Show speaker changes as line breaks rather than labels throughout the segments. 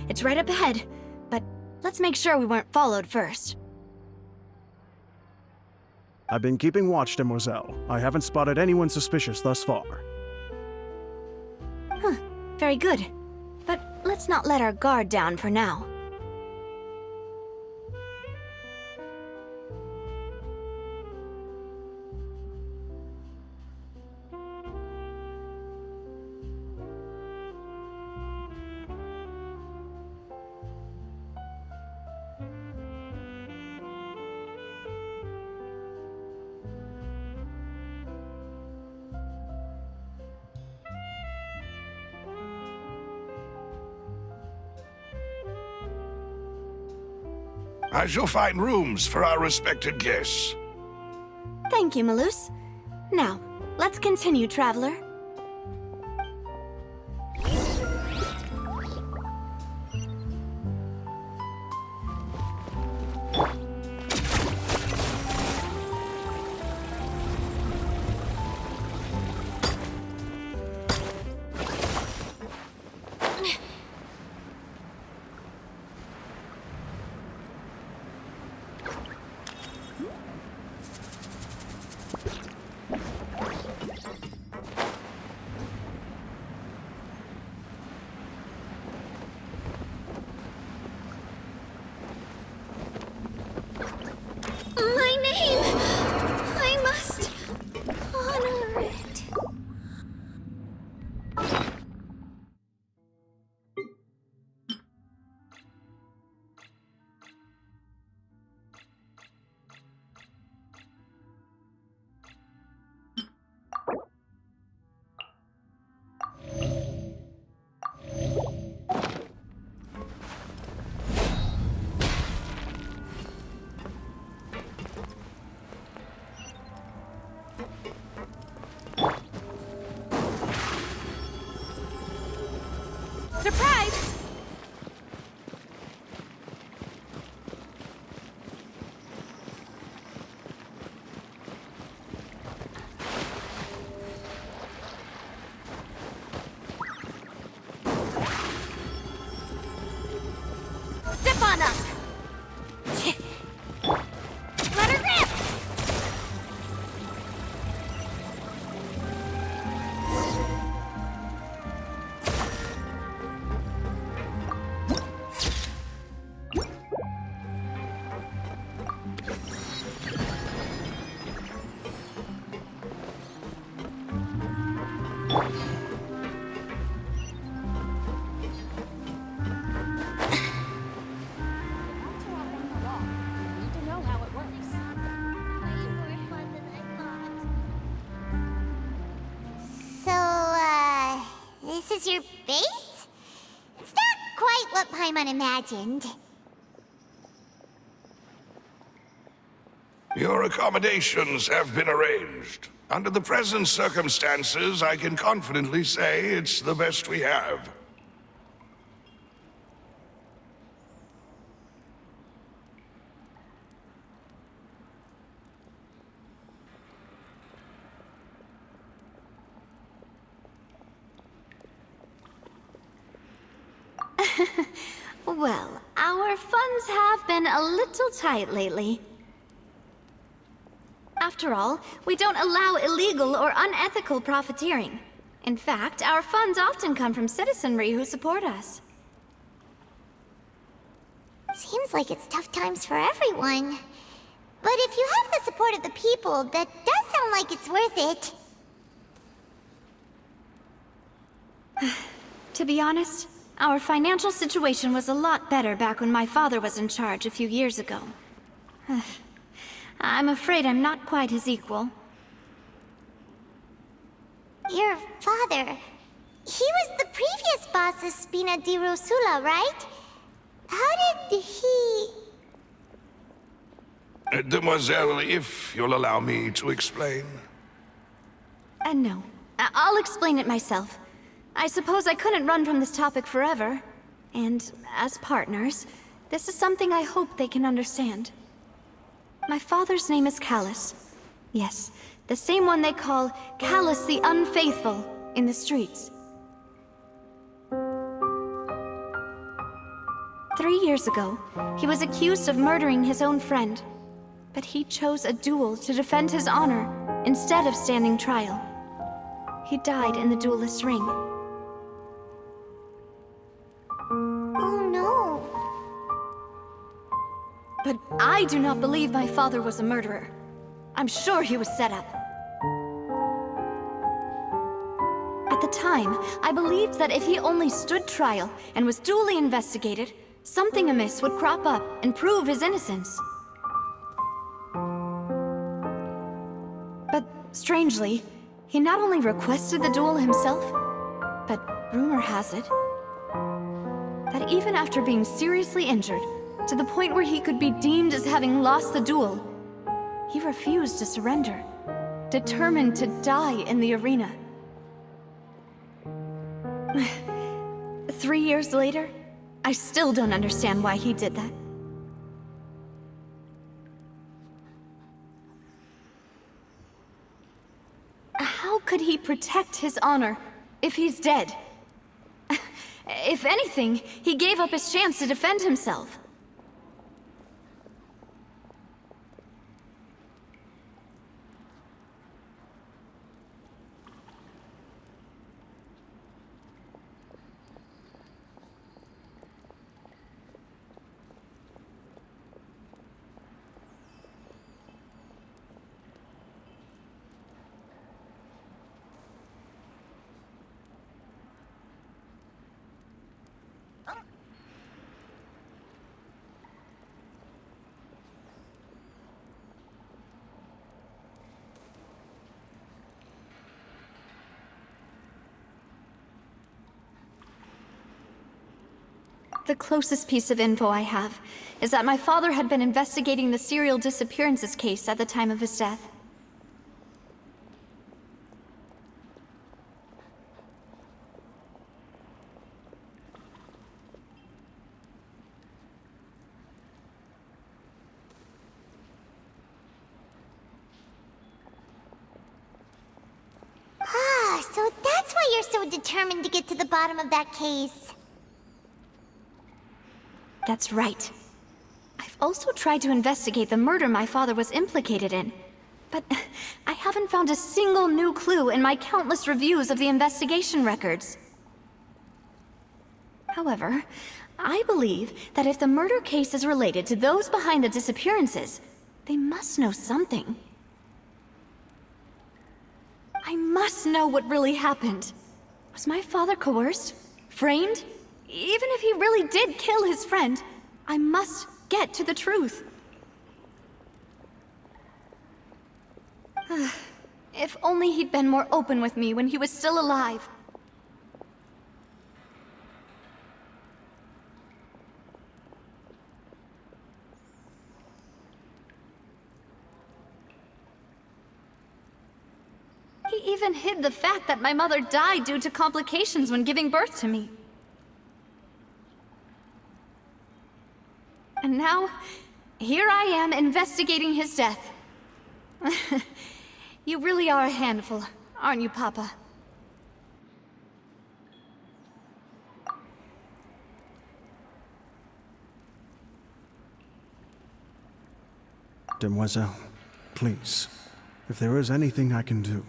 It's right up ahead, but let's make sure we weren't followed first.
I've been keeping watch, Demoiselle. I haven't spotted anyone suspicious thus far.
Huh, very good. But let's not let our guard down for now.
I shall find rooms for our respected guests.
Thank you, Malus. Now, let's continue, traveler. My name! I must honor it. Surprise! Step on up! Let her rip!
This is your base? It's not quite what Paimon imagined.
Your accommodations have been arranged. Under the present circumstances, I can confidently say it's the best we have.
Well, our funds have been a little tight lately. After all, we don't allow illegal or unethical profiteering. In fact, our funds often come from citizenry who support us.
Seems like it's tough times for everyone. But if you have the support of the people, that does sound like it's worth it.
To be honest, our financial situation was a lot better back when my father was in charge a few years ago. I'm afraid I'm not quite his equal.
Your father... he was the previous boss of Spina-di-Rasula, right? How did he...
Demoiselle, if you'll allow me to explain.
No. I'll explain it myself. I suppose I couldn't run from this topic forever. And as partners, this is something I hope they can understand. My father's name is Callus. Yes, the same one they call Callus the Unfaithful in the streets. 3 years ago, he was accused of murdering his own friend. But he chose a duel to defend his honor instead of standing trial. He died in the duelist's ring.
Oh no.
But I do not believe my father was a murderer. I'm sure he was set up. At the time, I believed that if he only stood trial and was duly investigated, something amiss would crop up and prove his innocence. But strangely, he not only requested the duel himself, but rumor has it that even after being seriously injured, to the point where he could be deemed as having lost the duel, he refused to surrender, determined to die in the arena. 3 years later, I still don't understand why he did that. How could he protect his honor if he's dead? If anything, he gave up his chance to defend himself. The closest piece of info I have is that my father had been investigating the serial disappearances case at the time of his death.
Ah, so that's why you're so determined to get to the bottom of that case.
That's right. I've also tried to investigate the murder my father was implicated in, but I haven't found a single new clue in my countless reviews of the investigation records. However, I believe that if the murder case is related to those behind the disappearances, they must know something. I must know what really happened. Was my father coerced? Framed? Even if he really did kill his friend, I must get to the truth. If only he'd been more open with me when he was still alive. He even hid the fact that my mother died due to complications when giving birth to me. And now, here I am investigating his death. You really are a handful, aren't you, Papa?
Demoiselle, please, if there is anything I can do,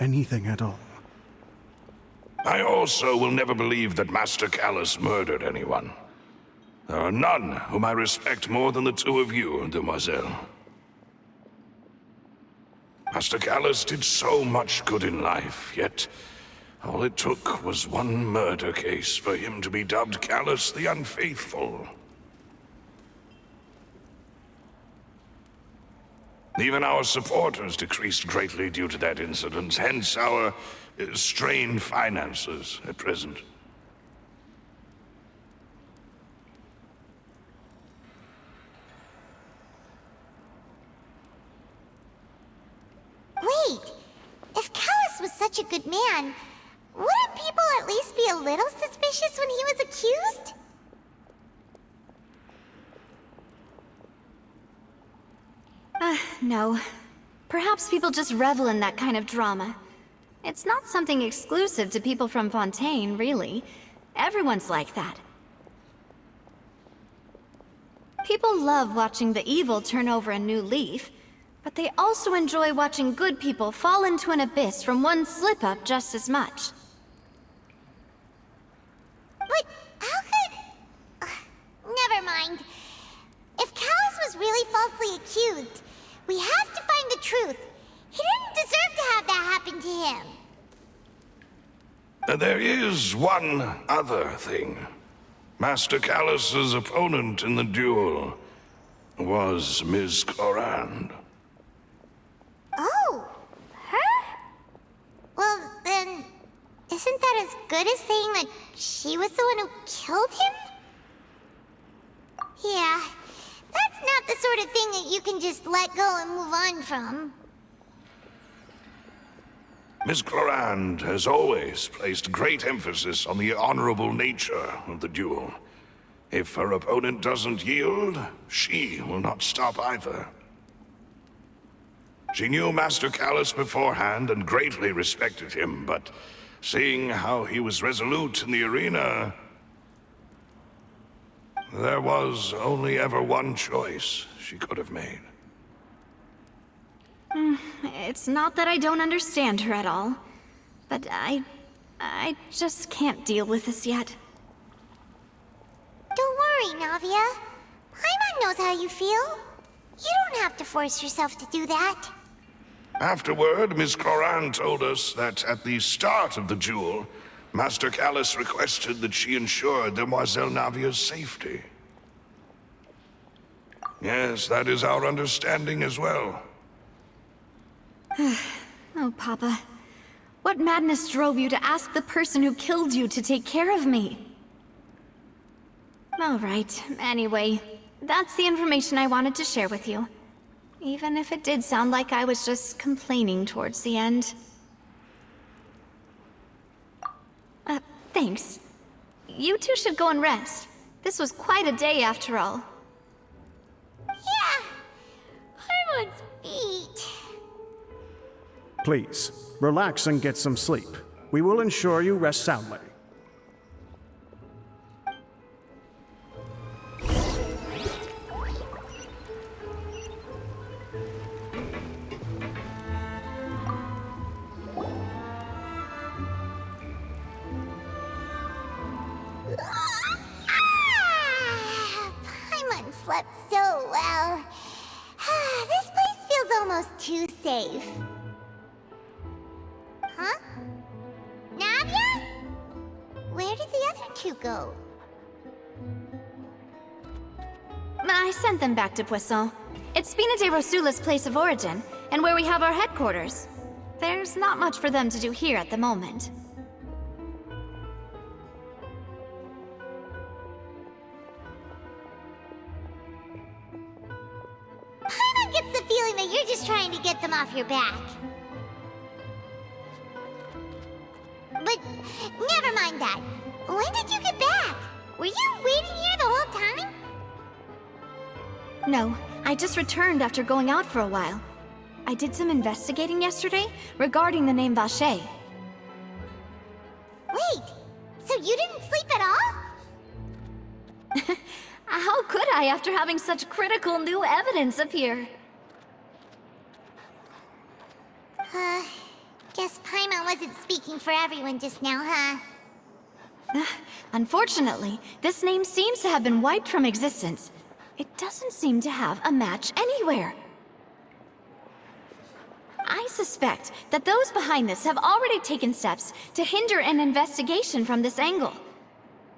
anything at all.
I also will never believe that Master Callus murdered anyone. There are none whom I respect more than the two of you, Demoiselle. Master Callus did so much good in life, yet all it took was one murder case for him to be dubbed Callus the Unfaithful. Even our supporters decreased greatly due to that incident, hence our strained finances at present.
such a good man, wouldn't people at least be a little suspicious when he was accused?
No. Perhaps people just revel in that kind of drama. It's not something exclusive to people from Fontaine, really. Everyone's like that. People love watching the evil turn over a new leaf, but they also enjoy watching good people fall into an abyss from one slip-up just as much.
But how could... never mind. If Callus was really falsely accused, we have to find the truth. He didn't deserve to have that happen to him.
There is one other thing. Master Callus's opponent in the duel was Ms. Clorand.
Oh, her? Well, then, isn't that as good as saying that she was the one who killed him? Yeah, that's not the sort of thing that you can just let go and move on from.
Ms. Clorand has always placed great emphasis on the honorable nature of the duel. If her opponent doesn't yield, she will not stop either. She knew Master Callus beforehand and greatly respected him, but seeing how he was resolute in the arena, there was only ever one choice she could have made.
It's not that I don't understand her at all, but I just can't deal with this yet.
Don't worry, Navia. Paimon knows how you feel. You don't have to force yourself to do that.
Afterward, Ms. Clorand told us that at the start of the duel, Master Callus requested that she ensure Demoiselle Navia's safety. Yes, that is our understanding as well.
Oh, Papa. What madness drove you to ask the person who killed you to take care of me? All right, anyway, that's the information I wanted to share with you. Even if it did sound like I was just complaining towards the end. Thanks. You two should go and rest. This was quite a day after all.
Yeah, Paimon's feet.
Please, relax and get some sleep. We will ensure you rest soundly.
Paimon slept so well. This place feels almost too safe. Huh? Navia? Where did the other two go?
I sent them back to Poisson. It's Spina-di-Rasula's place of origin, and where we have our headquarters. There's not much for them to do here at the moment.
Paimon gets the feeling that you're just trying to get them off your back. But never mind that. When did you get back? Were you waiting here the whole time?
No, I just returned after going out for a while. I did some investigating yesterday regarding the name Vache.
Wait, so you didn't sleep at all?
How could I after having such critical new evidence appear?
Guess Paimon wasn't speaking for everyone just now, huh?
Unfortunately, this name seems to have been wiped from existence. It doesn't seem to have a match anywhere. I suspect that those behind this have already taken steps to hinder an investigation from this angle.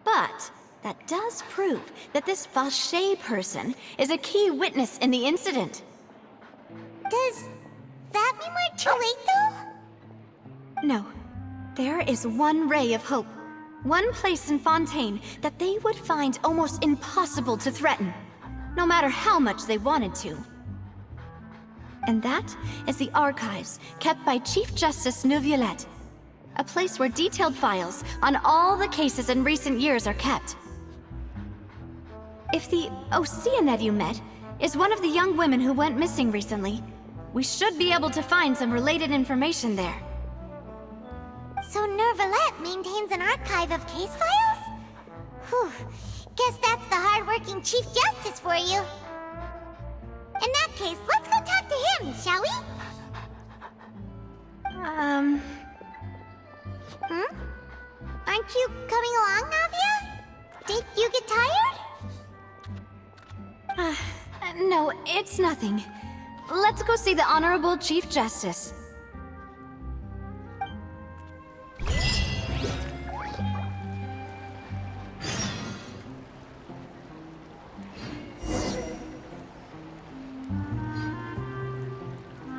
But that does prove that this Vache person is a key witness in the incident.
Does that mean we're too late, though?
No. There is one ray of hope. One place in Fontaine that they would find almost impossible to threaten, no matter how much they wanted to. And that is the archives kept by Chief Justice Neuvillette A place where detailed files on all the cases in recent years are kept. If the Oceanid you met is one of the young women who went missing recently, we should be able to find some related information there.
So Nervalette maintains an archive of case files? Whew. Guess that's the hard-working Chief Justice for you. In that case, let's go talk to him, shall we? Aren't you coming along, Navia? Did you get tired?
No, it's nothing. Let's go see the Honorable Chief Justice.